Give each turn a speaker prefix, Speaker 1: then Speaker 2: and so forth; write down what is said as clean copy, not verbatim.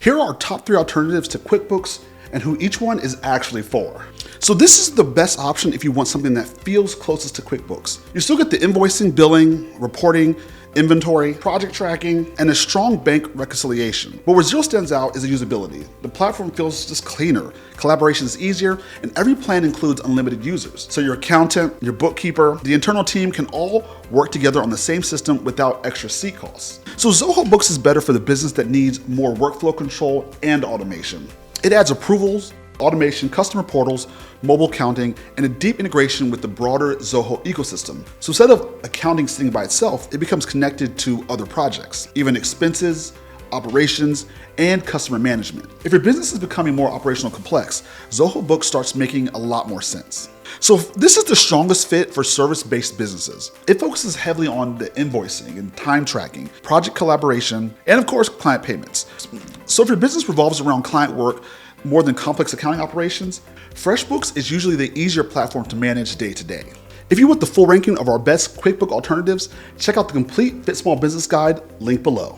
Speaker 1: Here are our top 3 alternatives to QuickBooks and who each one is actually for. So this is the best option if you want something that feels closest to QuickBooks. You still get the invoicing, billing, reporting, inventory, project tracking, and a strong bank reconciliation. But where Xero stands out is the usability. The platform feels just cleaner, collaboration is easier, and every plan includes unlimited users. So your accountant, your bookkeeper, the internal team can all work together on the same system without extra seat costs. So Zoho Books is better for the business that needs more workflow control and automation. It adds approvals, automation, customer portals, mobile accounting, and a deep integration with the broader Zoho ecosystem. So instead of accounting sitting by itself, it becomes connected to other projects, even expenses, operations, and customer management. If your business is becoming more operational complex, Zoho Books starts making a lot more sense. So this is the strongest fit for service-based businesses. It focuses heavily on the invoicing and time tracking, project collaboration, and of course, client payments. So if your business revolves around client work more than complex accounting operations, FreshBooks is usually the easier platform to manage day to day. If you want the full ranking of our best QuickBooks alternatives, check out the complete Fit Small Business Guide, link below.